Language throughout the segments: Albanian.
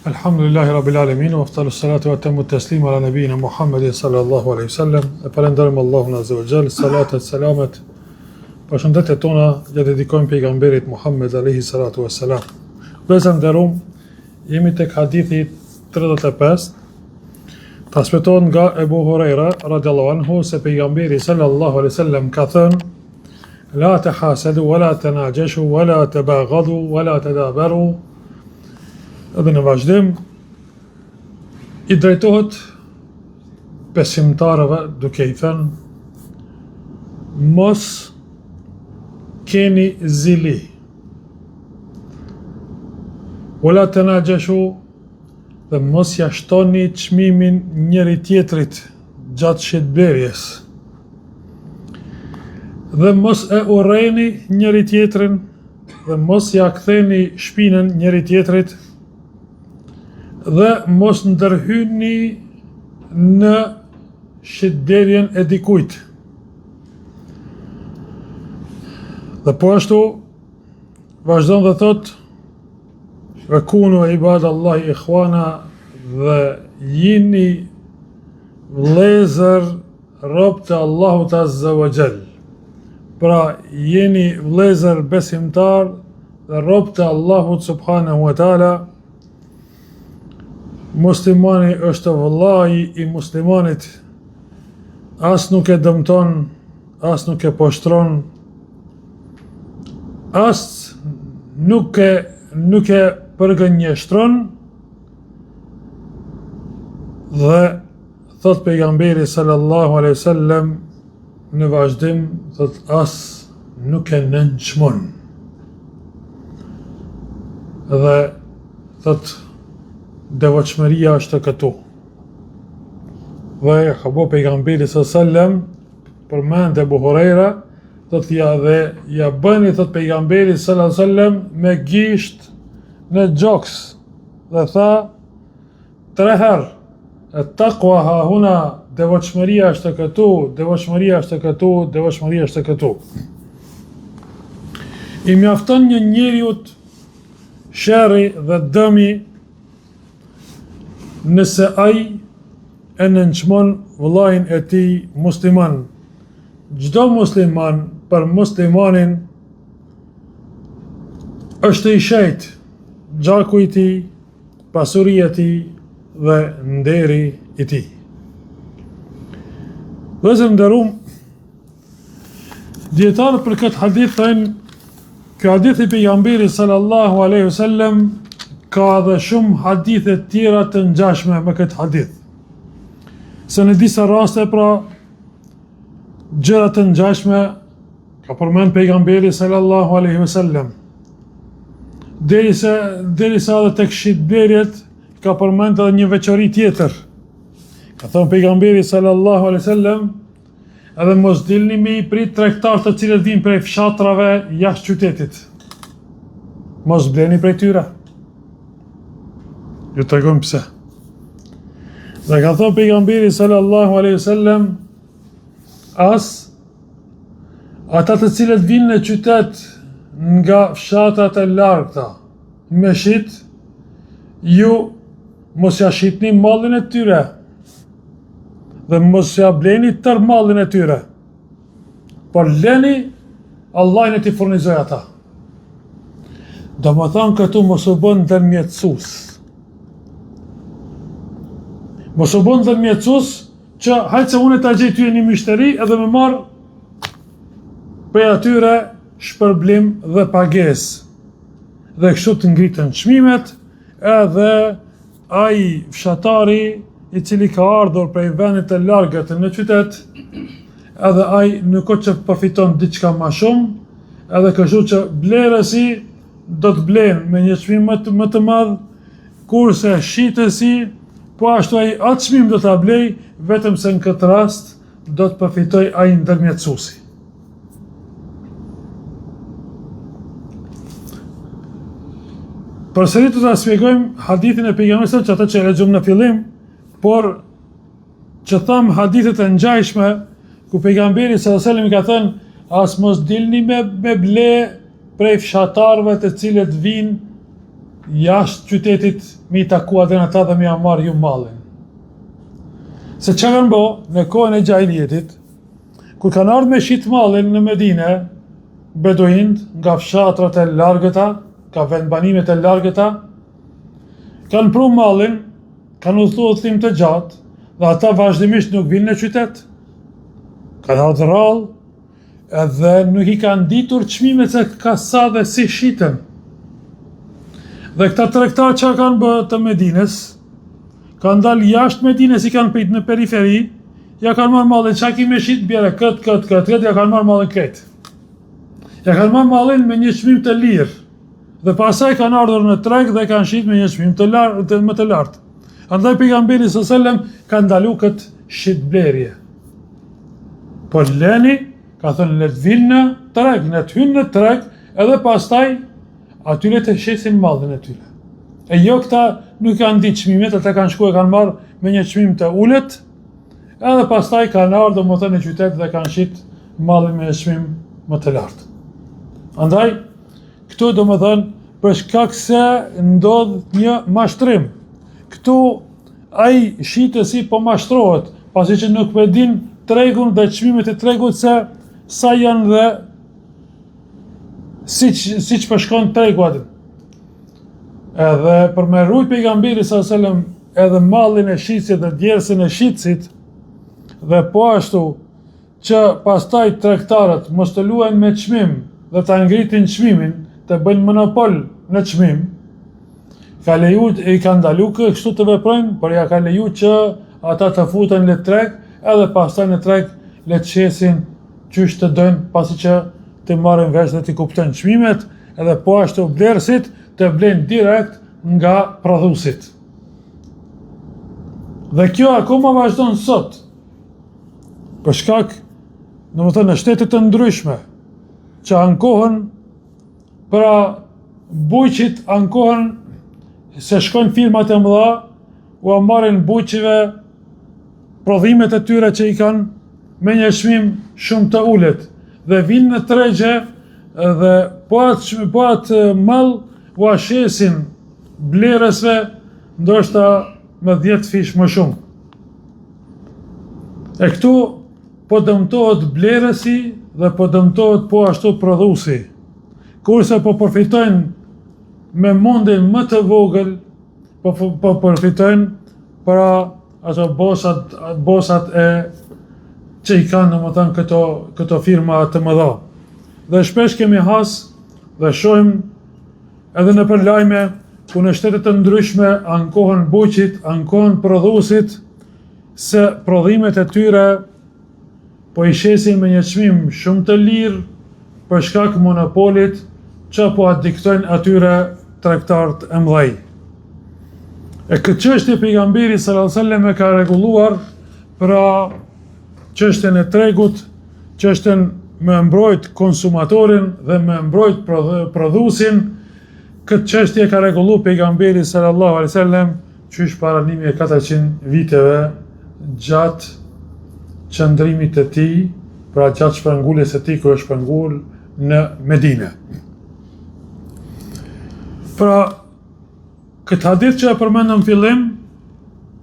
Alhamdulillahi Rabbil Alamin, wa afdalu salatu wa atammu taslimu ala nabiyina Muhammedin sallallahu alaihi wasallam. E falenderojmë Allahun azza wa jall, salatat selamet, përshëndetjet tona ja dedikojmë pejgamberit Muhammed alaihi salatu wassalam. Vëllezër nderuam, jemi tek hadithi 35. Transmetohet nga Ebu Huraira radhiyallahu anhu se pejgamberi sallallahu alaihi wasallam ka thënë: La tahasadu, wala tanajashu, wala tabaghadu, wala tadabaru. Edhe në vazhdim i drejtohet besimtarëve duke i thënë: mos keni zili, wala tanajashu, dhe mos ja shtoni çmimin njëri tjetrit gjatë shitblerjes, dhe mos e urreni njëri tjetrin, dhe mos ja ktheni shpinën njëri tjetrit, dhe mos ndërhyni në shitblerjen e dikujt. Dhe po ashtu vazhdon dhe thot: Ve kunu ibadallahi ikhwana, dhe jini vëllezër rob të Allahut azza wa jall. Pra jeni vëllezër besimtar dhe rob të Allahut subhanahu wa taala. Muslimani është vëllai i muslimanit, as nuk e dëmton, as nuk e poshtron, as nuk e përgënjeshtron. Dhe thot pejgamberi sallallahu alaihi wasallam në vazhdim, thot as nuk e nënçmon. Dhe thot devotshmëria është këtu. Dhe ka bo pejgamberi sallallahu alaihi wasallam përmend Ebu Huraira, thot ja bëni, thot pejgamberi sallallahu alaihi wasallam, me gisht në gjoks, dhe tha 3 herë: taqwa ha huna, devotshmëria është këtu, devotshmëria është këtu, devotshmëria është këtu. I mjafton një njeriut sherri dhe dëmi nëse ai e nënçmon vëllain e tij musliman. Çdo musliman për muslimanin është i shejt, gjaku i tij, pasuria e tij dhe nderi i tij. Vëllezër nderuam, dietarët për këtë hadith thënë: ky hadith i pejgamberit sallallahu alaihi wasallam ka dhe shumë hadithe tjera të ngjashme me këtë hadith. Se në disa raste, pra, gjëra të ngjashme ka përmend pejgamberi sallallahu alaihi wasallam. Derisa edhe tek shitblerjet ka përmend edhe një veçori tjetër. Ka thënë pejgamberi sallallahu alaihi wasallam: edhe mos dilni me i prit tregtarë të cilët vinë prej fshatrave jashtë qytetit. Mos bleni prej tyre. Ju tregojmë pse. Dhe ka thënë pejgamberi sallallahu alaihi wasallam: as ata të cilët vinë në qytet nga fshatrat e largëta me shit, ju mos ja shitni mallin e tyre dhe mos ja bleni tër mallin e tyre, por leni Allahin e t'i furnizoj ata. Do më thonë këtu mos u bën ndërmjetësues. Mos u bën ndërmjetësues që hajtë se unë ta gjej ty një mishteri edhe me marr prej atyre shpërblim dhe pagesë. Dhe kështu të ngritën çmimet, edhe ai fshatari i cili ka ardhur prej vendit të largët në qytet, edhe ai nuk ka që përfiton diçka më shumë, edhe kështu që blerësi do të blen me një çmim më të madh, kurse shitësi po ashtu ai atë çmim do ta blej, vetëm se në këtë rast do të përfitoj ai ndërmjetësuesi. Përsëri do ta shpjegojmë hadithin e pejgamberit që ata që lexuam në fillim, por që tham hadithet e ngjashme ku pejgamberi sallallahu alajhi wasallam ka thënë as mos dilni me ble prej fshatarëve të cilët vinë jashtë qytetit mi takua dhe në ta dhe mi marrë ju mallin. Se që kanë bo në kohën e gjahiljetit, kur kanë ardhur me shit mallin në Medine, beduind nga fshatrat e largëta, ka vendbanimet e largëta, kanë pru mallin, kanë udhëtu udhëtim të gjatë, dhe ata vazhdimisht nuk vinë në qytet. Kanë ardhur rrallë, edhe nuk i kanë ditur çmimet se ka sa dhe si shiten. Dhe këta tregtar që kanë bë të Medines, kanë dalë jashtë Medines, i kanë prit në periferi, ja kanë marrë mallin, qa ki me shit, bjere këtë, ja kanë marrë mallin këtë. Ja kanë marrë mallin me një çmim të lirë, dhe pasaj kanë ardhur në treg dhe kanë shit me një çmim më të lartë. Andaj pejgamberi s.a.s. ka ndalu këtë shitblerje. Po leni, ka thënë le të vinë në treg, le të hynë në treg, edhe pastaj atyre të shesin mallin e tyre. E jo këta nuk kanë ditë çmimet, ata kanë shkuar kanë marrë me një çmim të ulët, edhe pastaj kanë ardhur më thënë në qytet dhe kanë shit mallin me një çmim më të lartë. Andaj, këtu do më thënë, për shkak se ndodh një mashtrim. Këtu ai shitësi po mashtrohet, pasi që nuk e din tregun dhe çmimet e tregut se sa janë dhe siç po shkon tregu aty. Edhe për me rujt pejgamberi s.a.s. edhe mallin e shitësit dhe djersën e shitësit, dhe po ashtu që pastaj tregtarët mos të luajnë me çmim dhe ta ngritin çmimin, të bëjnë monopol në çmim, ka leju i ka ndalu kështu të veprojnë, por ja ka leju që ata të futen në treg, edhe pastaj në treg le të shesin qysh të dojnë, pasi që të marrin vesh dhe të kuptojnë çmimet, edhe po ashtu blerësit të blenë direkt nga prodhuesit. Dhe kjo akoma vazhdon sot, për shkak, domethënë në shtete të ndryshme, që ankohen pra bujqit, ankohen se shkojnë firmat e mëdha, u marrin bujqive prodhimet e tyre që i kanë me një çmim shumë të ulët, dhe vinë në tregje dhe po atë mall u ashesin blerësve ndoshta me 10 fish më shumë. E këtu po dëmtohet blerësi dhe po dëmtohet po ashtu prodhuesi. Kurse po përfitojnë me mundin më të vogël, po përfitojnë pra ato bosat e që i kanë domethënë këto firma të mëdha. Dhe shpesh kemi has dhe shohim edhe në përlajme ku në shtetet të ndryshme ankohen bujqit, ankohen prodhuesit, se prodhimet e tyre po i shesin me një çmim shumë të lirë për shkak monopolit që po atë diktojnë atyre tregtarët e mëdhej. E këtë çështje pejgamberi sallallahu alajhi wasallam e ka rregulluar pra çështjen e tregut, çështjen me mbrojt konsumatorin dhe me mbrojt prodhuesin. Këtë çështje ka rregullu pejgamberi sallallahu alajhi wasallam qysh para 1400 viteve gjatë qëndrimit të tij, pra gjatë shpërnguljes së tij kur është shpërngul në Medinë. Pra këtë hadith që e përmendëm fillim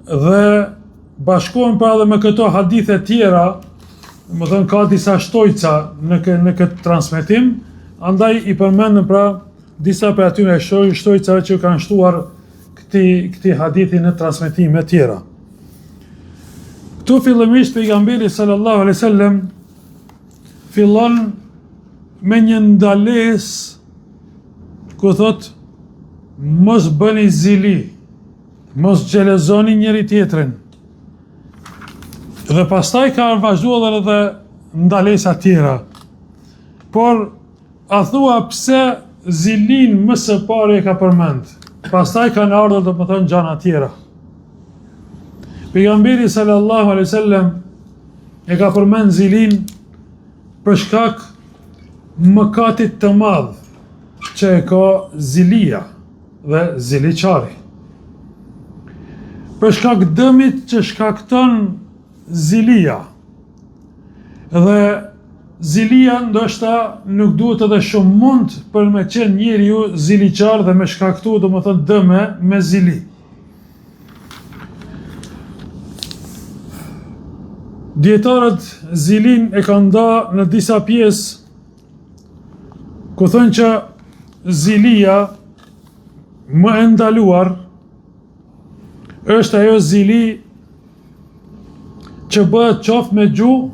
dhe bashkohen pra edhe me këto hadithe tjera, më thënë ka disa shtojca në këtë transmetim, andaj i përmendëm pra disa për atyre shtojcave që kanë shtuar këti hadithi në transmetime tjera. Këtu fillimisht pejgamberi sallallahu alaihi wasallam fillon me një ndalesë ku thot mos bëni zili, mos xhelozoni njëri tjetrin. Dhe pastaj ka vazhduar edhe ndalesa tjera. Por a thua pse zilin më së pari e ka përmend? Pastaj kanë ardhur domethënë gjëra tjera. Pejgamberi sallallahu alaihi wasallam e ka përmend zilin për shkak mëkatit të madh që e ka zilia dhe ziliqari. Për shkak dëmit që shkakton zilia dhe zilia ndoshta nuk duhet edhe shumë mund për me qenë njeriu ziliqar dhe me shkaktu domethënë dëme me zili. Dietarët zilin e kanë nda në disa pjesë, ku thënë që zilia më e ndaluar është ajo zili që bëhet qoftë me gjuhë,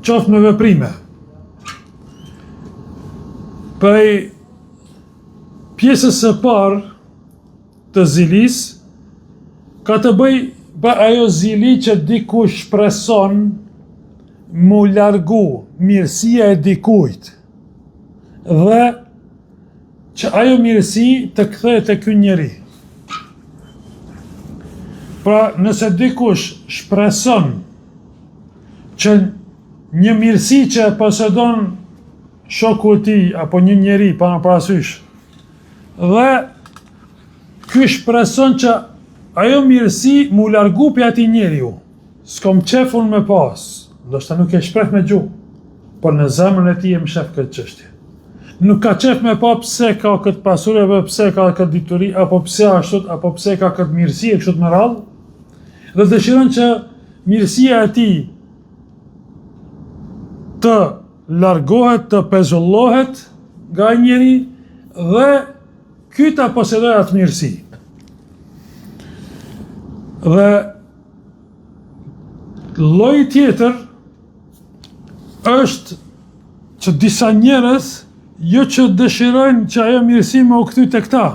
qoftë me veprime. Prej pjesës së parë të zilis, ka të bëj për ajo zili që dikush shpreson mu largu mirësia e dikujt dhe që ajo mirësi të kthehet te ky njeri. Pra, nëse dikush shpreson që një mirësi që posedon shoku i tij apo një njeri pa në parasysh, dhe ky shpreson që ajo mirësi mu largu për ati njeriu, s'kom qef unë me pas, ndoshta nuk e shpreh me gjuhë, por në zemrën e tij e më shef këtë çështje. Nuk ka qef me pa pse ka këtë pasuri, apo pse ka këtë dituri, apo pse ashtu, apo pse ka këtë mirësi e kështu me radhë, dhe dëshiron që mirësia e tij të largohet, të pezullohet nga njeri dhe ky ta posedoj atë mirësi. Dhe lloji tjetër është që disa njerëz jo që dëshirojnë që ajo mirësi me u kthy tek ta,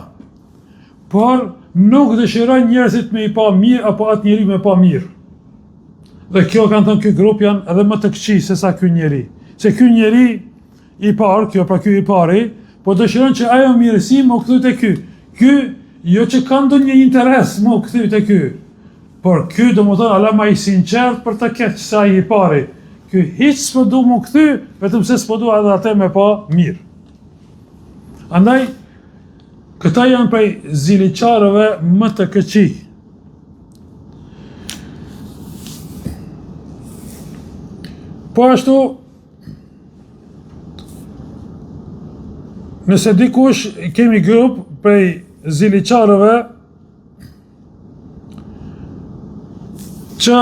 por nuk dëshirojnë njerëzit me i pa mirë apo atë njeri me pa mirë. Dhe kjo kanë thënë ky grup janë edhe më të këqij se sa ky njeri. Se ky njeri i parë, kjo pra ky i pari, po dëshiron që ajo mirësi me u kthy te ky. Ky jo që ka ndonjë interes me u kthy te ky, por ky domethënë ala më i sinqert për të keq se ai i pari. Ky hiç s'po du me u kthy, vetëm se s'po du edhe atë me pa mirë. Andaj këta janë prej ziliqarëve më të këqij. Po ashtu, nëse dikush kemi grup prej ziliqarëve që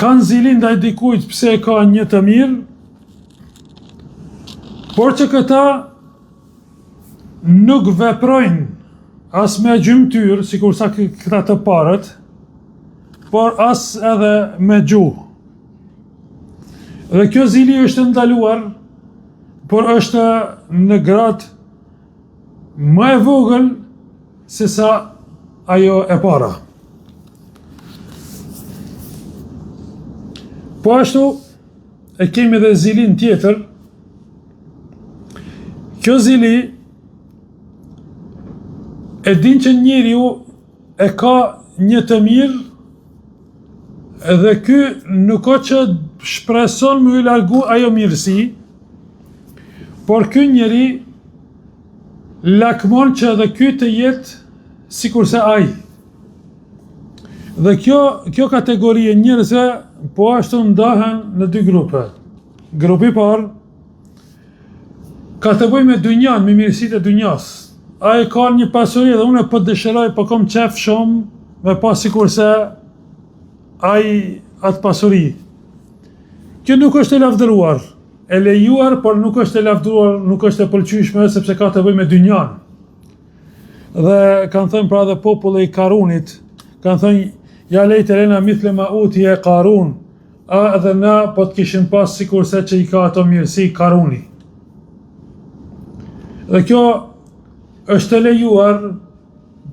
kanë zili ndaj dikujt pse ka një të mirë, por që këta nuk veprojnë as me gjymtyr, sikur sa këta të parët, por as edhe me gjuhë. Dhe kjo zili është ndaluar, por është në gradë më e vogël se sa ajo e para. Po ashtu e kemi dhe zilin tjetër. Kjo zili e din që njeriu e ka një të mirë, edhe ky nuk ka që shpreson me u largu ajo mirësi, por ky njeri lakmon që edhe ky të jetë sikurse ai. Dhe kjo kategori e njerëzve po ashtu ndahen në dy grupe. Grupi i parë ka të bëjë me dynjan, me mirësitë e dynjas. Ai ka një pasuri dhe unë po dëshiroj, po kam qef shumë me pas sikurse ai atë pasuri. Kjo nuk është e lavdëruar, e lejuar, por nuk është e lavdëruar, nuk është e pëlqyeshme sepse ka të bëjë me dynjan. Dhe kanë thënë pra dhe populli i Karunit, kanë thënë ja lejtë lena mithle ma uti e Karun, edhe na po të kishin pas sikurse që i ka ato mirësi Karuni. Dhe kjo është e lejuar,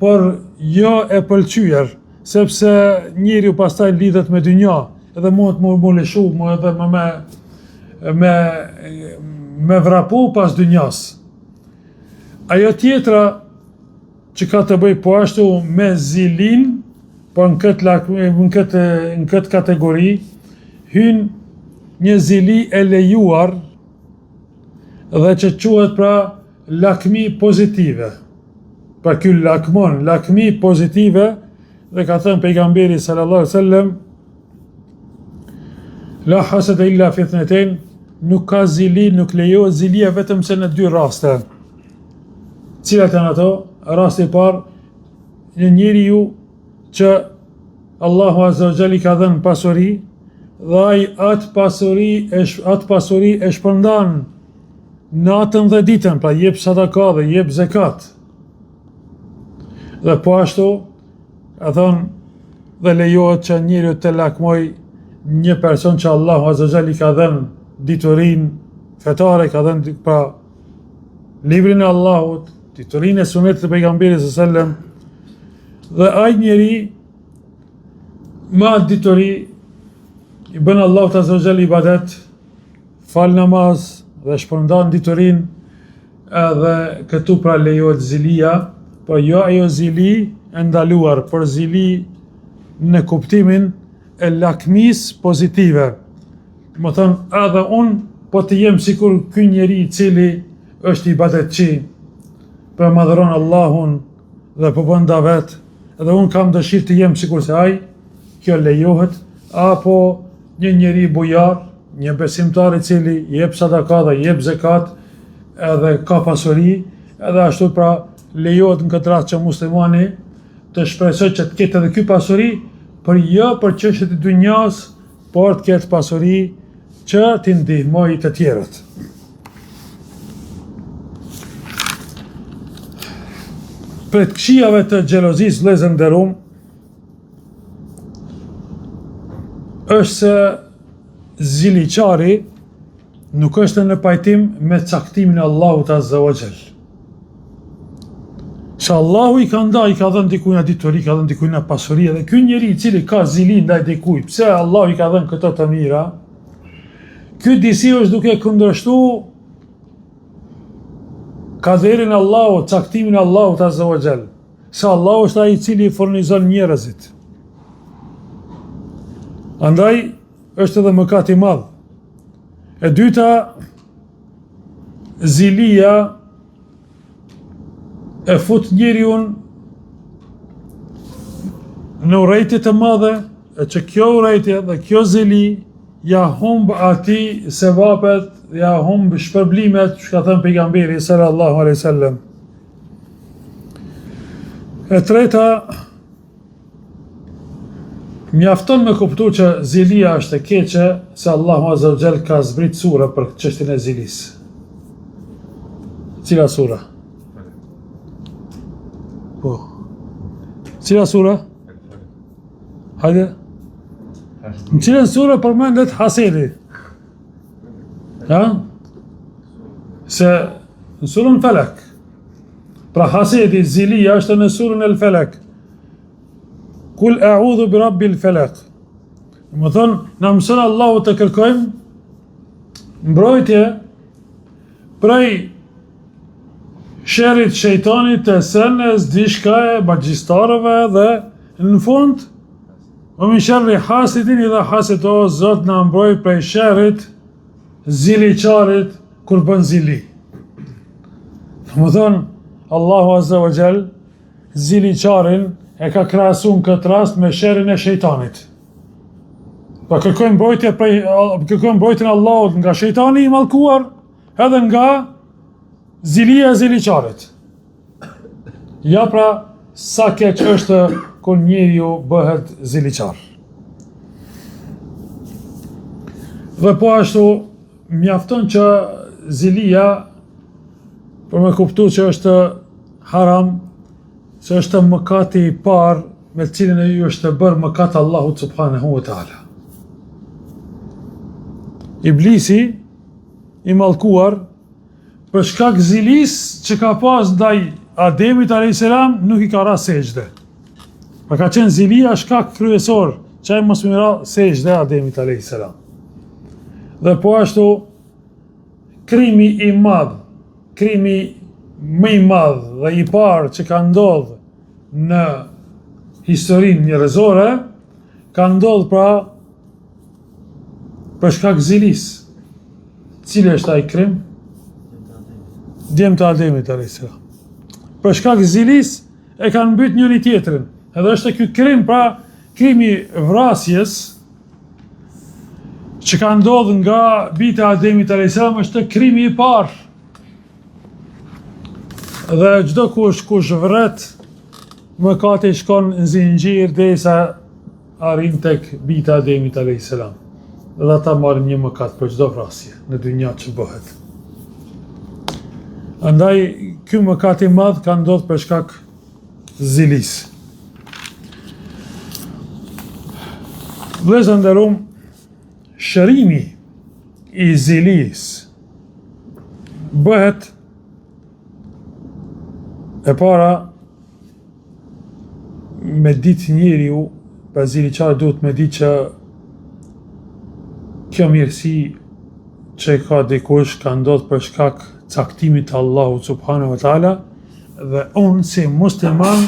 por jo e pëlqyer, sepse njeriu pastaj lidhet me dynja, edhe mund të më lëshu, edhe me vrapu pas dynjas. Ajo tjetra që ka të bëj po ashtu me zilin, po në këtë kategori, hyn një zili e lejuar dhe që quhet pra lakmi pozitive. Pra ky lakmon, lakmi pozitive, dhe ka thënë pejgamberi sallallahu alaihi wasallam, La hasada illa fi ithnatayn, nuk ka zili, nuk lejohet zilia vetëm se në dy raste. Cilat janë ato? Rasti i parë, një njeriu që Allahu Azza wa Jalla i ka dhënë pasuri dhe ai atë pasuri e shpërndan natën dhe ditën, pra jep sadaka dhe jep zakat. Dhe po ashtu, e thonë, dhe lejohet që njeriu të lakmoj një person që Allahu Azza wa Jalla i ka dhënë diturin fetare, ka dhënë pra librin e Allahut, diturin e sunetit të pejgamberit sallallahu alaihi wasallam, dhe ai njeri me atë dituri i bën Allahu Azza wa Jalla ibadet, fal namaz dhe shpërndan diturin, edhe këtu pra lejohet zilia, po jo ajo zili e ndaluar, por zili në kuptimin e lakmis pozitive. Më thënë, edhe unë po të jem sikur ky njeri i cili është ibadetçi, për madhëron Allahun dhe po bën davet, edhe unë kam dëshirë të jem sikur se ai, kjo lejohet, apo një njeri bujar, një besimtar i cili jep sadaka dhe jep zakat, edhe ka pasuri, edhe ashtu pra lejohet në këtë rast që muslimani të shpresoj që të ketë edhe ky pasuri, për jo për çështjet e dunjas, por të ketë pasuri që t'i ndihmoj të tjerët. Për të këqijave të xhelozisë, vëllezër nderuam, është se ziliqari nuk është në pajtim me caktimin e Allahut Azza wa Jall. Se Allahu i ka ndaj, i ka dhënë dikujt dituri, i ka dhënë dikujt pasuri, dhe ky njeri i cili ka zili ndaj dikujt, pse Allahu i ka dhënë këto të mira, ky disi është duke kundërshtu kaderin e Allahut, caktimin e Allahut Azza wa Jall. Se Allahu është ai i cili i furnizon njerëzit. Andaj është edhe mëkat i madh. E dyta, zilia e fut njeriun në urrejtje të madhe, e që kjo urrejtje dhe kjo zili ja humb ati sevapet, ja humb shpërblimet, që ka thënë pejgamberi sallallahu alaihi wasallam. E treta, mjafton me kuptu që zilia është e keqe, se Allahu Azza wa Jall ka zbrit sura për çështjen e zilis. Cila sura? Po. Cila sura? Hajde. Në cilën sura përmendet hasedi? Ha? Se në surën Falak. Pra hasedi, zilia është në surën El Falak. Kul a'udhu bi rabbil falaq. Më thonë, na mëson Allahu të kërkojmë mbrojtje prej sherrit shejtanit, të sënës, dishkaje, magjistarëve dhe në fund, o min sharri hasidin idha hased, o Zot na mbroj prej sherrit ziliqarit kur bën zili. Më thonë, Allahu Azza wa Jall ziliqarin e ka krahasu në këtë rast me sherrin e shejtanit. Pa kërkojmë mbrojtjen e Allahut nga shejtani i mallkuar, edhe nga zilia e ziliqarit. Ja pra, sa keq është kur njeriu bëhet ziliqar. Dhe po ashtu, mjafton që zilia, për me kuptu që është haram, se është mëkati i parë me cilin e ju është bërë mëkat Allahut subhanahu wa ta'ala. Iblisi, i mallkuar, për shkak zilis që ka pas ndaj Ademit a.s. nuk i ka ra sejdë. Pa ka qenë zilia shkak kryesor që ai mos më ra sejdë Ademit a.s. Dhe po ashtu, krimi i madh, krimi më i madh dhe i parë që ka ndodhur në historinë njerëzore, ka ndodhur pra për shkak zilis. Cili është ai krim? Djemt e Ademit a.s. Për shkak zilis e kanë mbyt njëri tjetrin. Edhe është ky krim, pra krimi vrasjes, që ka ndodhur nga bita e Ademit a.s. është krimi i parë. Dhe çdo kush vret, mëkati shkon në zinxhir derisa arrin tek bita e Ademit a.s. Dhe ata marrin një mëkat për çdo vrasje në dynjë që bëhet. Andaj ky mëkat i madh ka ndodhur për shkak zilis. Vëllezër nderuam, shërimi i zilis bëhet e para me ditë njeriu, pa ziliqari duhet me ditë që kjo mirësi që ka dikush ka ndodhur për shkak caktimit të Allahut subhanahu wa taala, dhe unë si musliman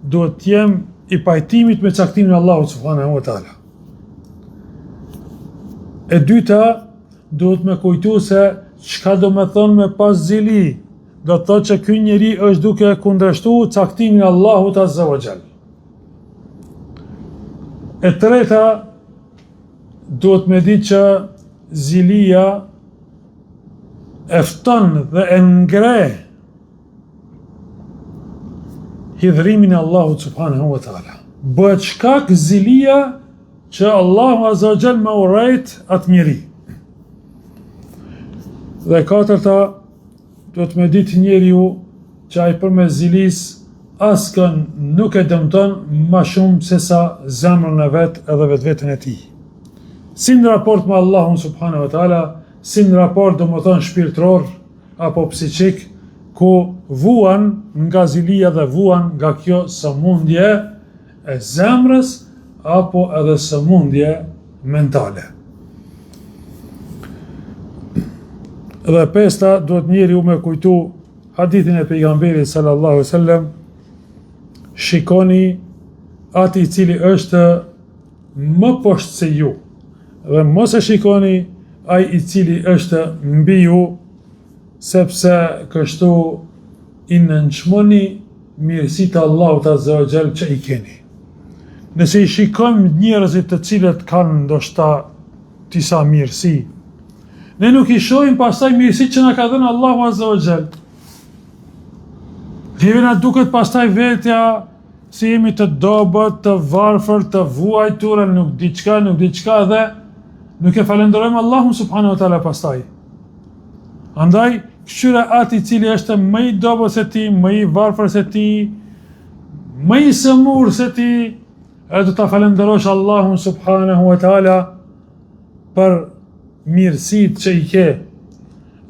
duhet të jem i pajtimit me caktimin e Allahut subhanahu wa taala. E dyta, duhet me kujtu se çka do me thonë me pas zili, do të thotë që ky njeri është duke kundërshtuar caktimin e Allahut azza wa jall. E treta, duhet me ditë që zilia e fton dhe e ngre hidhrimin e Allahut subhanahu wa taala. Bëhet shkak zilia që Allahu azza wa jall më urrejt atë njeri. Dhe katërta, duhet me ditë njeriu që ai përmes zilis askën nuk e dëmton më shumë se sa zemrën e vet edhe vetveten e tij. Si në raport me Allahun subhanahu wa taala, si në raport domethënë shpirtëror apo psiqik, ku vuan nga zilia dhe vuan nga kjo sëmundje e zemrës apo edhe sëmundje mentale. Dhe pesta, duhet njeriu me kujtu hadithin e pejgamberit sallallahu alaihi wasallam: shikoni atë i cili është më poshtë se ju, dhe mos e shikoni ai i cili është mbi ju, sepse kështu i nënçmoni mirësitë e Allahut azza wa jall që i keni. Nëse i shikojmë njerëzit të cilët kanë ndoshta disa mirësi, ne nuk i shohim pastaj mirësitë që na ka dhënë Allahu azza wa jall. Neve na duket pastaj vetja si jemi të dobët, të varfër, të vuajtur, nuk diçka dhe nuk e falenderojmë Allahun subhanahu wa taala pastaj. Andaj, këshyra ati cili është më i dobët se ti, më i varfër se ti, më i sëmur se ti, e do ta falenderosh Allahun subhanahu wa taala për mirësitë që i ke.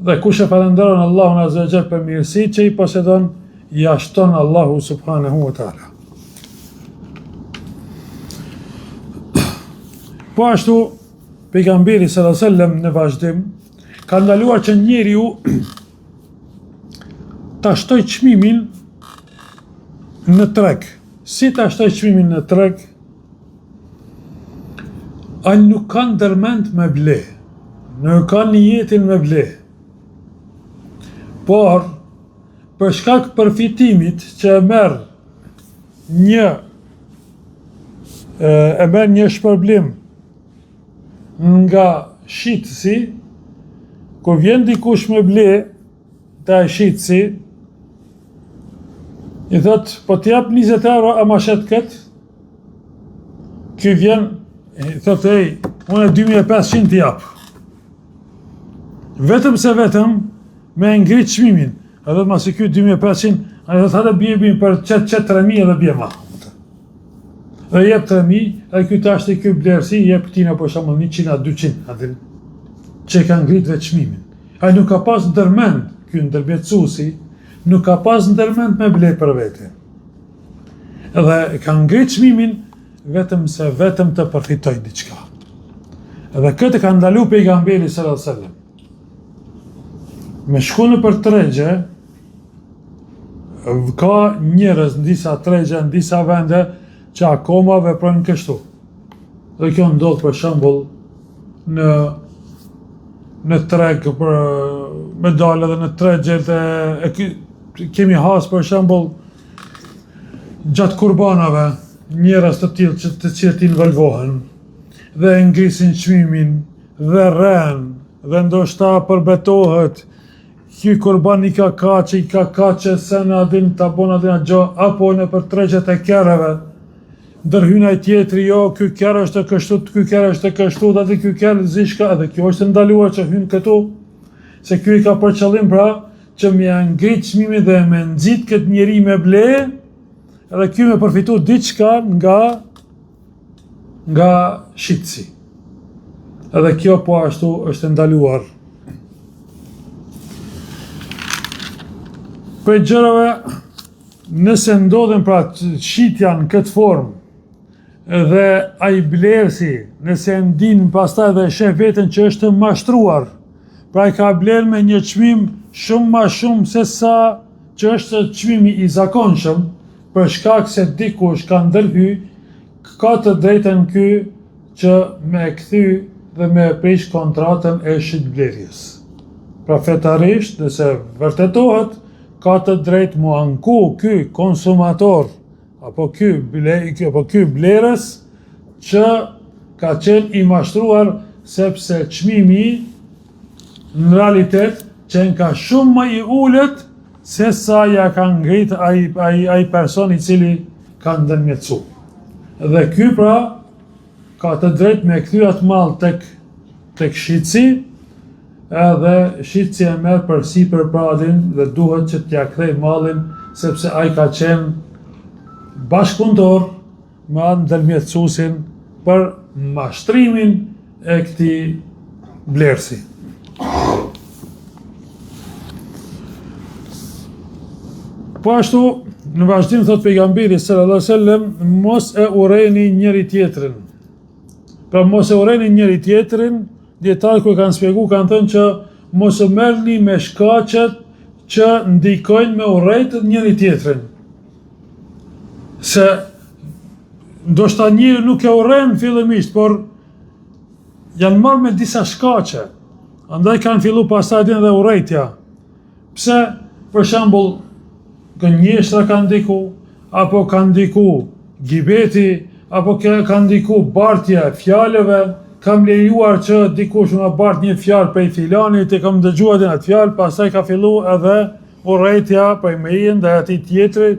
Dhe kush e falenderon Allahun azza wa jall për mirësitë që i posedon, ja shton Allahu subhanahu wa taala. Po ashtu, pejgamberi sallallahu alaihi wasallam në vazhdim ka ndaluar që njeriu ta shtoj çmimin në treg. Si ta shtoj çmimin në treg? Ai nuk ka ndërmend me ble, nuk ka niyetin me ble, por për shkak përfitimit që e merr një shpërblim nga shitësi, kur vjen dikush me ble të ai shitësi, i thot, po t'jap 20 euro a ma shet këtë? Ky vjen, i thot, unë 2500 t'jap. Vetëm me ngrit çmimin, edhe masi ky 2500, a i thot, hada bjebin për qëtë 3000 edhe bje ma. Dhe jep 3000, e ky tash të ky blerësi, jep këtina për shembull 100 a 200, që ka ngrit vetë çmimin. Ai nuk ka pas ndërmend, ky ndërmjetësuesi, nuk ka pas ndërmend me ble për vete. Edhe ka ngrit çmimin vetëm të përfitoj diçka. Edhe këtë ka ndalu pejgamberi sallallahu alaihi wasallam. Me shku në për tregje, ka njerëz në disa tregje, në disa vende, që akoma veprojnë kështu. Dhe kjo ndodh për shembull në treg për me dalë edhe në tregjet kemi has për shembull gjatë kurbanave njerëz të tillë të cilët involvohen dhe ngrisin çmimin dhe rren, dhe ndoshta përbetohet, ky kurban i ka kaçë se në adin të bon adin a gjo, apo në për tregjet e kereve, ndërhyn ai tjetri, jo, ky kerë është e kështu, ky kerë është e kështu, dhe ky kerë zishka, edhe kjo është ndaluar që hyn këtu, se ky i ka për qëllim pra, që me ngrit çmimin dhe me nxit këtë njeri me ble, edhe ky me përfitu diçka nga shitësi. Edhe kjo po ashtu është ndaluar. Për gjërave, nëse ndodhen pra shitja në këtë formë dhe ai blerësi, nëse ndin pastaj dhe sheh veten që është mashtruar, pra i ka bler me një çmim shumë ma shumë se sa që është çmimi i zakonshëm, për shkak se dikush ka ndërhy, ka të drejtën ky që me kthy dhe me prish kontratën e shitblerjes. Pra fetarisht, nëse vërtetohet, ka të drejtë mu anku ky konsumator apo ky blerës që ka qenë i mashtruar, sepse çmimi në realitet qenë ka shumë më i ulët se sa ja ka ngrit ai person i cili ka ndërmjetësu. Dhe ky pra ka të drejtë me kthy atë mall tek shitësi, edhe shitësi e merr përsipër pradhin dhe duhet që t'ja kthej mallin, sepse ai ka qenë bashkëpunëtor me atë ndërmjetësuesin për mashtrimin e këtij blerësi. Po ashtu, në vazhdim thot pejgamberi sallallahu alaihi wasallam, mos e urreni njëri tjetrin. Pra mos e urreni njëri tjetrin, dietarët kur kanë shpjeguar kanë thënë që mos e merrni me shkaqet që ndikojnë me urrejt njëri tjetrin. Se ndoshta njëri nuk e urren fillimisht, por janë marrë me disa shkaqe. Andaj kanë fillu pastaj edhe urrejtja. Pse, për shembull, gënjeshtra ka ndiku, apo ka ndiku gibeti, apo ka ndiku bartja e fjalëve, kam lejuar që dikush nga bart një fjalë prej filanit, e kam dëgjuar dhe atë fjalë, pastaj ka fillu edhe urrejtja prej meje ndaj atij tjetri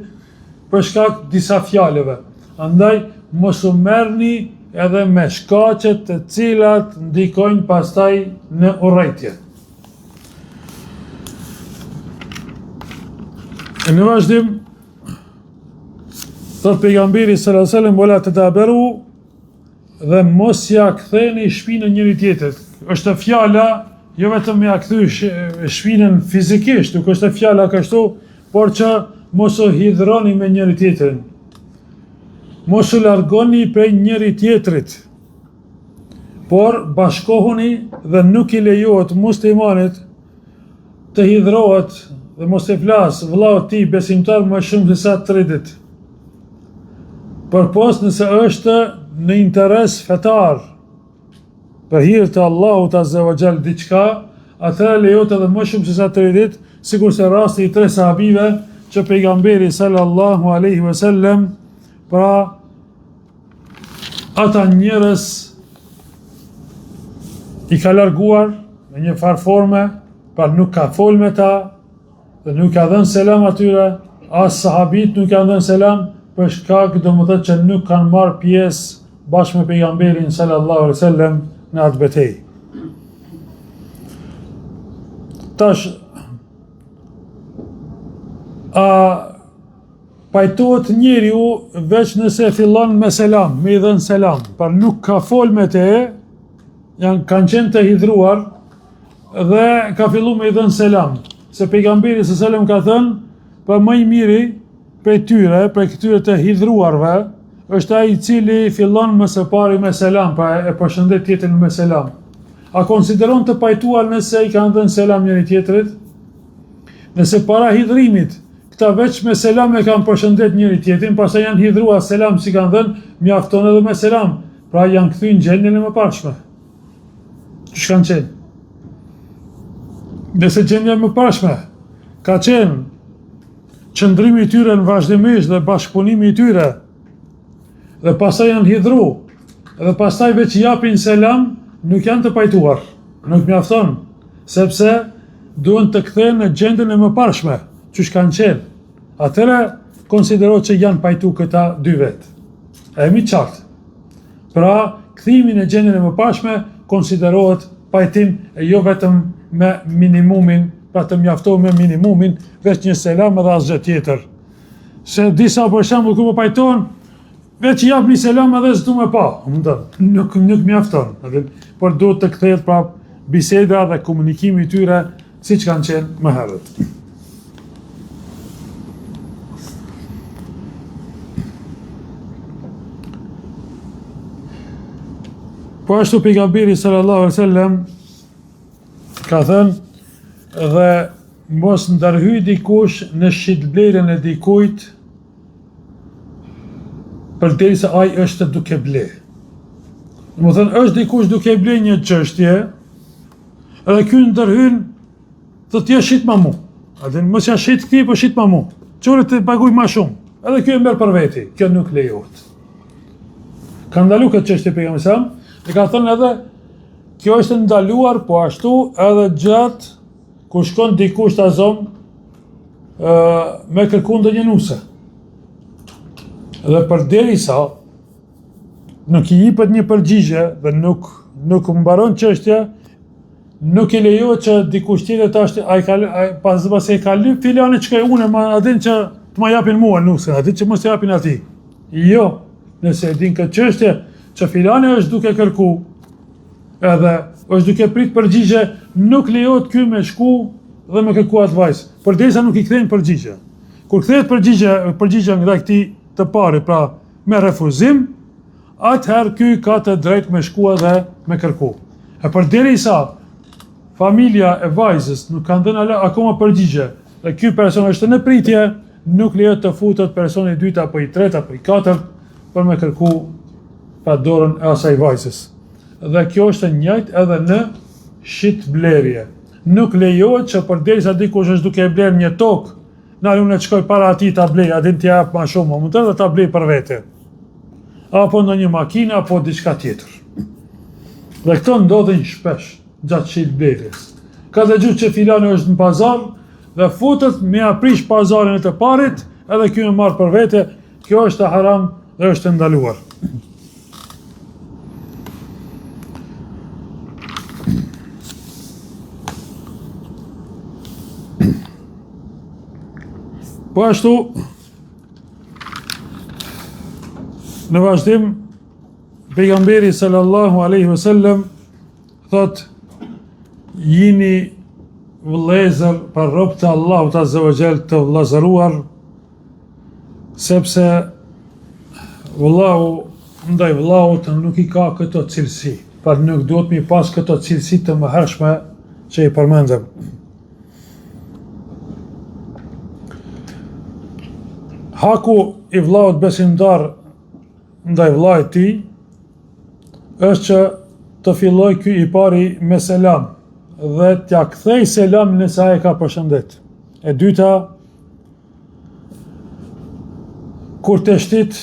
për shkak disa fjalëve. Andaj mos u merrni edhe me shkaqet të cilat ndikojnë pastaj në urrejtje. Në vazhdim, thot pejgamberi sallallahu alaihi wasallam, wala tadabaru, dhe mos ja ktheni shpinën njëri tjetrit. Është fjala jo vetëm ja kthy shpinën fizikisht, nuk është fjala kështu, por që mos u hidhroni me njëri tjetrin. Mos u largoni prej njëri tjetrit, por bashkohuni dhe nuk i lejohet muslimanit të hidhrohet dhe mos e flas vllau i tij besimtar më shumë se sa 30. Përpos nëse është në interes fetar, për hir të Allahut azza wa jall diçka, atëherë lejohet edhe më shumë se sa 30, sikur se rasti i 3 sahabive që pejgamberi sallallahu alaihi wasallam pra ata njerëz i ka larguar në një farë forme, pra nuk ka fol me ta, dhe nuk ka dhënë selam atyre, as sahabit nuk kanë dhënë selam, për shkak domethënë që nuk kanë marrë pjesë bashkë me pejgamberin sallallahu alaihi wasallam në atë betejë. Tash pajtohet njeriu veç nëse fillon me selam, me i dhënë selam, por nuk ka fol me te, kanë qenë të hidhruar dhe ka fillu me i dhënë selam. Se pejgamberi sallallahu alaihi wasallam ka thënë, për më i miri prej tyre, prej këtyre të hidhruarve, është ai i cili fillon më së pari me selam, pra e përshëndet tjetrin me selam. A konsideron të pajtuar nëse i kanë dhënë selam njëri tjetrit? Nëse para hidhrimit, këta veç me selam e kanë përshëndet njëri tjetrin, pastaj janë hidhruar selam si kanë dhënë, mjafton edhe me selam, pra janë kthyr në gjendjen e mëparshme. Ç'është kanë qenë? Nëse gjendja më parshme ka qenë qëndrimi i tyre në vazhdimisht dhe bashkëpunimi i tyre, dhe pastaj janë hidhru, dhe pastaj veç japin selam, nuk janë të pajtuar, nuk mjafton, sepse duhen të kthehen në gjendjen e mëparshme, çu kanë qenë. Atëra konsiderohet që janë pajtu këta dy vetë. E mi qartë. Pra, kthimi në gjendjen e mëparshme konsiderohet pajtim e jo vetëm me minimumin, pra të mjaftohet me minimumin, veç një selam edhe asgjë tjetër. Se disa për shembull kur po pajtohen, veç jap një selam edhe s'du me pa, nuk mjafton. Por duhet të kthehet prap biseda dhe komunikimi i tyre siç kanë qenë më herët. Po ashtu pejgamberi sallallahu alaihi wasallam ka thënë dhe mos ndërhyj dikush në shitblerjen e dikujt përderisa ai është duke ble. Domethënë është dikush duke ble një çështje, edhe ky ndërhyn thotë ti shit ma mu. Atë mos ja shit këtij, po shit ma mu. Çore të paguaj më shumë. Edhe ky e merr për veti. Kjo nuk lejohet. Ka ndaluar këtë çështje pejgamberi sa, e ka thënë edhe kjo është ndaluar, po ashtu edhe gjatë kur shkon dikush ta zon me kërku ndonjë nuse. Dhe përderisa nuk i jepet një përgjigje dhe nuk mbaron çështja, nuk i lejohet që dikush tjetër tash pas e ka lyp filani çka unë ma adin që të ma japin mua nusën, adin që mos japin atij. Jo, nëse e din këtë çështje që filani është duke kërku edhe është duke prit përgjigje, nuk lejohet ky me shku dhe me kërku atë vajzë, përderisa nuk i kthejnë përgjigje. Kur kthehet përgjigja nga këtij të pari, pra me refuzim, atëherë ky ka të drejtë me shkua dhe me kërku. E përderisa familja e vajzës nuk kanë dhënë akoma përgjigje dhe ky person është në pritje, nuk lejohet të futet personi i dytë apo i tretë apo i katërt për me kërku pa dorën e asaj vajzës. Dhe kjo është e njëjtë edhe në shitblerje. Nuk lejohet që përderisa dikush është duke bler një tokë, na unë të shkoj para atij ta blej, adin t'i jap më shumë, mund të ta blej për vete. Apo në një makinë apo diçka tjetër. Dhe këto ndodhin shpesh gjatë shitblerjes. Ka dëgjuar që filani është në pazar dhe futet me aprish pazarin e të parit, edhe ky e marr për vete, kjo është e haram dhe është e ndaluar. Po ashtu, në vazhdim, pejgamberi sallallahu alaihi wasallam thot, jini vëllezër për rob të Allahut azza wa jall të vëllazëruar, sepse ndaj vëllahu nuk i ka këto cilësi, pra nuk duhet mi pas këto cilësi të mëhershme që i përmendëm. Haku i vëllaut besimtar ndaj vëllait tij është që të filloj ky i pari me selam dhe t'ja kthej selam nëse ai ka përshëndet. E dyta, kur të shtit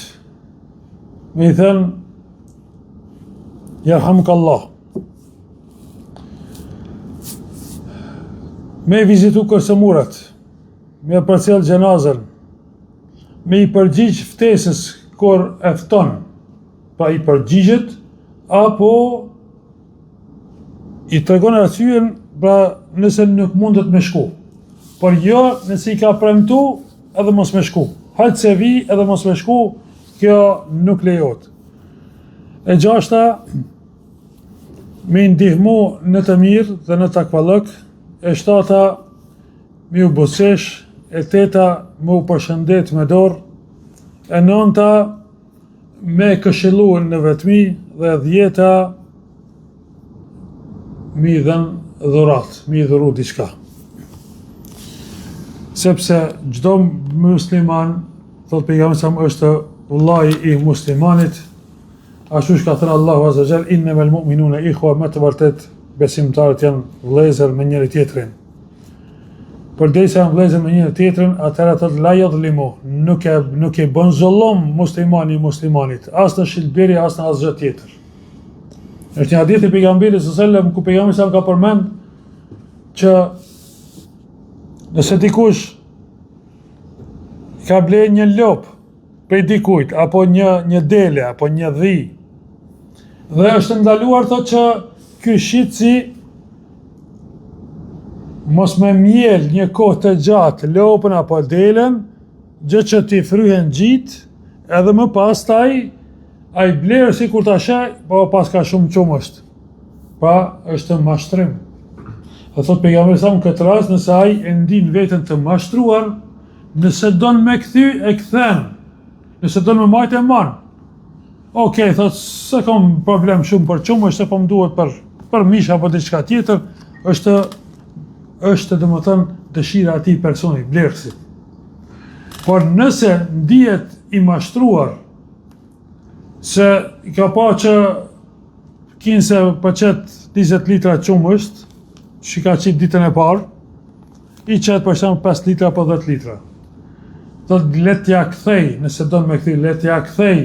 me i thënë Yarhamukallah. Me i vizitu kërcëmurat, me përcjell xhenazën, me i përgjigj ftesës kur e fton, pa i përgjigjet, apo i tregon arsyen, pra nëse nuk mundet me shku. Por jo nëse i ka premtu edhe mos me shku. Hajtë se vi edhe mos me shku, kjo nuk lejohet. E gjashta, me ndihmu në të mirë dhe në takvallëk, e shtata me u buzëqesh, e teta me u përshëndet me dorë, e nënta me këshillu në vetmi dhe dhjeta mi dhenë dhurat, mi dhuru diçka. Sepse çdo musliman, thot pejgamberi sa është vullahi i muslimanit, ashtu që ka thënë Allahu azza wa jall, innamal mu'minuna ikhwa, me të vërtet besimtarët janë vëllezër me njëri tjetrin. Përderisa janë vëllezër me njëri tjetrin, atëherë thot la yadhlimu, nuk e bën zullum muslimani muslimanit, as në shitblerje, as në asgjë tjetër. Është një hadith i pejgamberit sallallahu alajhi wasallam ku pejgamberi sa ka përmend që nëse dikush ka ble një lop prej dikujt, apo një dele, apo një dhi, dhe është ndaluar thotë që ky shitsi mos me mjel një kohë të gjatë lopën apo delen, gjë që t'i fryhen gjitë, edhe më pas taj ai blerë si kur ta sheh, po pas ka shumë qumë është. Pra është mashtrim. Dhe thot pejgamberi sa në këtë rast, nëse ai e ndin veten të mashtruar, nëse don me kthy e kthen, nëse don me majt e man. Okej, thot se kam problem shumë për qumë, është se po më duhet për mish apo diçka tjetër, është domethënë dëshira e atij personi, blerësit. Por nëse ndihet i mashtruar, se i ka pa që kinse për qëtë 20 litra qumë është, që i ka qitë ditën e parë, i qëtë për shemë 5 litra apo 10 litra. Dhe letja kthej, nëse do në me këthi, letja kthej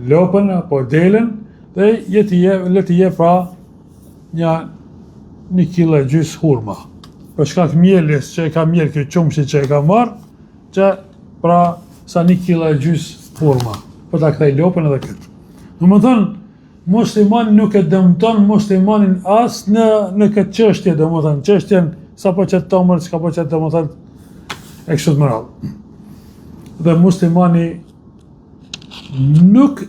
lopën apo delen, dhe leti je pra një kilo e gjysë hurma. Për shkak mjelis që e ka mjel kjo qumshi që e ka marë, që pra sa 1 kilo e gjysë hurma. Për ta kthej lopën edhe këtë. Në më thënë, muslimani nuk e dëmton muslimanin as në këtë çështje, do më thënë, çështjen sa po qëtë tomër, s'ka po qëtë, do më thënë, e kështu të mëral. Dhe muslimani nuk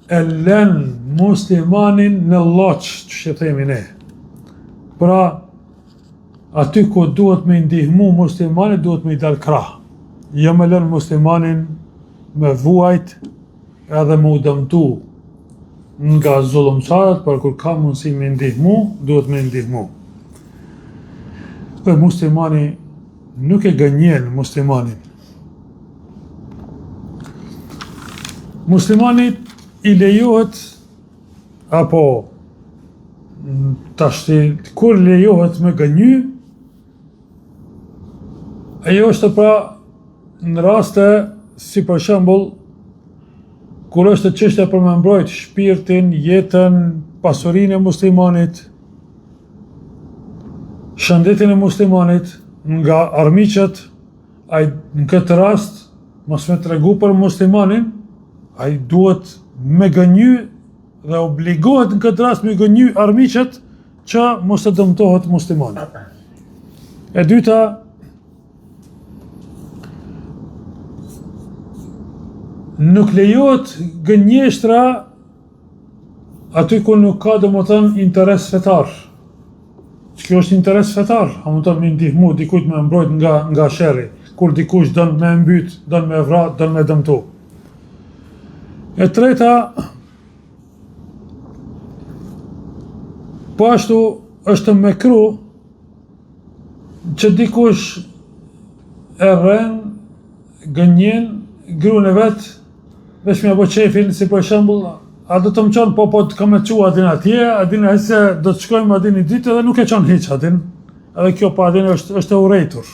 e lën muslimanin në loq, që themi ne. Pra, aty ku duhet me ndihmu muslimanit, duhet me i dal krah. Jo me lën muslimanin me vuajt edhe me u dëmtu nga zullumçarët, për kur ka mundësi me ndihmu, duhet me ndihmu. Dhe muslimani nuk e gënjen muslimanin. Muslimanit i lejohet, apo tashti, kur lejohet me gënjy, ajo është pra në raste, si për shembull, kur është çështja për me mbrojt shpirtin, jetën, pasurinë e muslimanit, shëndetin e muslimanit, nga armiqet, ai në këtë rast, mos me tregu për muslimanin, ai duhet me gënjy dhe obligohet në këtë rast me gënjy armiqet që mos të dëmtohet muslimani. E dyta, nuk lejohet gënjeshtra aty ku nuk ka domethënë interes fetar. Kjo është interes fetar, a mund të më ndihmu dikujt me mbrojt nga sherri, kur dikush don me mbyt, don me vrat, don me dëmtu. E treta, po ashtu është mekru që dikush e rren, gënjen gruan e vet, veç me apo qefin, si për shembull, a do të më qonë, po të kam e qua adin atje, adin e se do të shkojmë adin i ditë edhe nuk e qonë hiq adin, edhe kjo pa adin është e urejtur.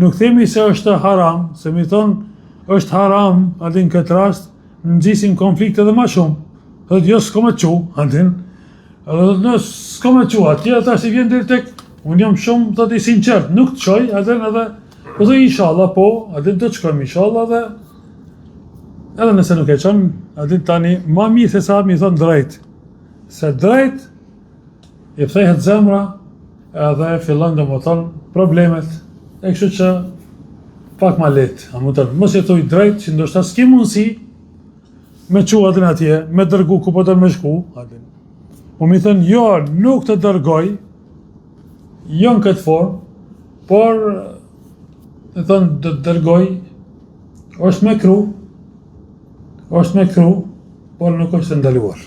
Nuk themi se është haram, se mi thonë është haram, adin këtë rast, në nxisin konflikte dhe ma shumë, dhe jo s'ko me qu, adin, edhe në s'ko me qu atje, ata si vjen dhe tek, unë jam shumë të t'i sinqert, nuk të qoj, adin edhe, po dhe inshallah po, adin të shkojmë inshallah dhe, edhe nëse nuk e qënë, adin tani, ma mirë se sa mi thonë drejt. Se drejt, i pthejhet zemra, edhe fillon dhe më thonë problemet, e kështu që pak ma letë. A më thonë, mos jetoj drejt, që ndoshta s'ki mundësi, me qu adin atje, me dërgu ku po të me shku, adin. Po mi thonë, jo, nuk të dërgoj, jo në këtë formë, por, e thonë, të dërgoj, është me kru, por nuk është ndaluar.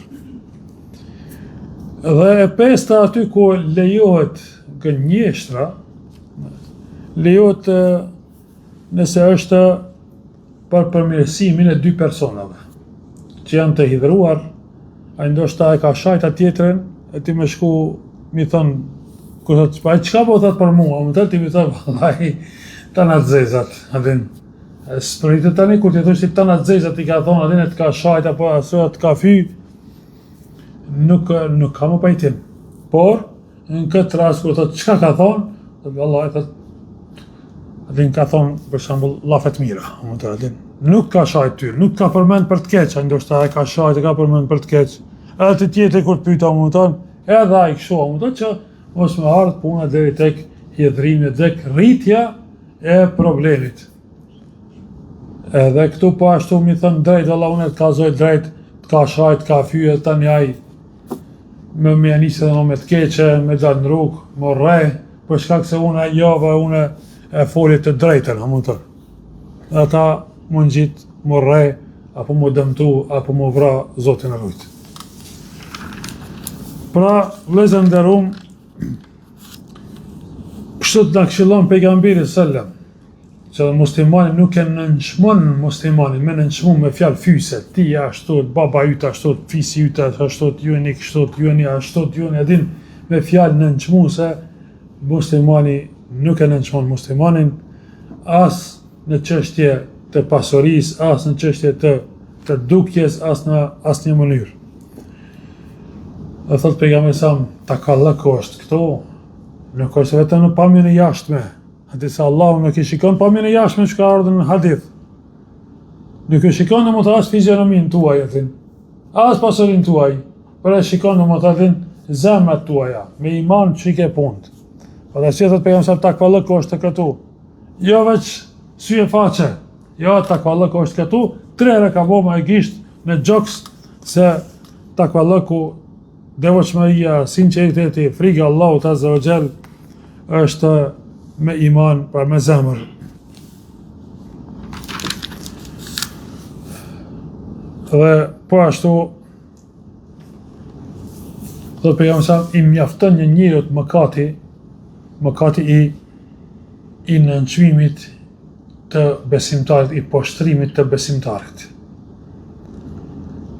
Dhe e pesta aty ku lejohet gënjeshtra, lejohet nëse është për përmirësimin e dy personave, që janë të hidhruar, a ndoshta e ka shajta tjetrin, e ti me shku, mi thonë, kur thotë, pa e qka po thotë për mua, më tëllë ti mi thonë, vallai, ta në të zezat, adin. Së përritë tani, kur të thosh si të në të zezat i ka thonë, adin e të ka shajt, apo aso të ka fy, nuk ka më pajtim. Por, në këtë rast, kur thotë çka ka thonë, thotë Allah e thotë, adin ka thonë, për shembull, llafet mira, nuk ka shajt tyr, nuk ka përmend për të keq, ndoshta e ka shajt e ka përmend për të keq. Edhe të tjetër kur të pyeta, edhe ai kështu, që mos më ardh puna deri tek hidhrimi, tek rritja e problemit. Edhe këtu po ashtu mi thënë drejt, Allah unë të kazoj drejt, të ka shajt, ka fyje, tani ai me nisë edhe me të keqe, me gjatë në rrugë, më rrej, për shkak se unë e folit të drejtën, ata më ngjit, më rrej, apo më dëmtu, apo më vra, Zotin e rujt. Pra, vëllezër nderuam, kështu na këshillon pejgamberi sallam, që muslimani nuk e nënçmon muslimanin, me nënçmu me fjalë fyse, ti ashtu, baba yt ashtu, fisi yt ashtu, ju jeni kështu, ju jeni ashtu, ju jeni edin, me fjalë nënçmuese, muslimani nuk e nënçmon muslimanin, as në çështje të pasurisë, as në çështje të dukjes, as në asnjë mënyrë. Dhe thot pejgamberi sa takallëku është këtu, nuk është vetëm në pamjen e jashtme, haditha Allahu nuk i shikon pamjen e jashtme që ka ardhur në hadith. Nuk i shikon as fizionomin tuaj, as pasurinë tuaj, por e shikon zemrat tuaja, me iman që i ke punë. Po dhe si thot pejgamberi sa takallëku është këtu. Jo veç sy e faqe, jo takallëku është këtu, 3 herë ka bëma e gisht me gjoks se takallëku, devotshmëria, sinqeriteti, frika Allahut Azza wa Jall është me iman, pra me zemër. Dhe po ashtu, thotë pejgamberi sa i mjafton një njeriu mëkati i nënçmimit të besimtarit, i poshtrimit të besimtarit.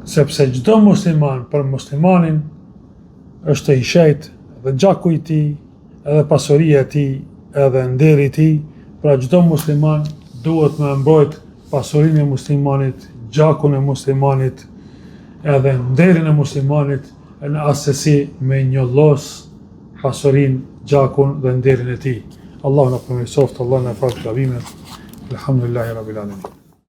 Sepse çdo musliman për muslimanin është i shejt, edhe gjaku i tij, edhe pasuria e tij, edhe nderi i tij, pra çdo musliman duhet me mbrojt pasurinë e muslimanit, gjakun e muslimanit, edhe nderin e muslimanit, në asesi me njollos pasurinë, gjakun dhe nderin e tij. Allahu na përmirësoft, Allah na falë gabimet. Elhamdulillahi rabbil alamin.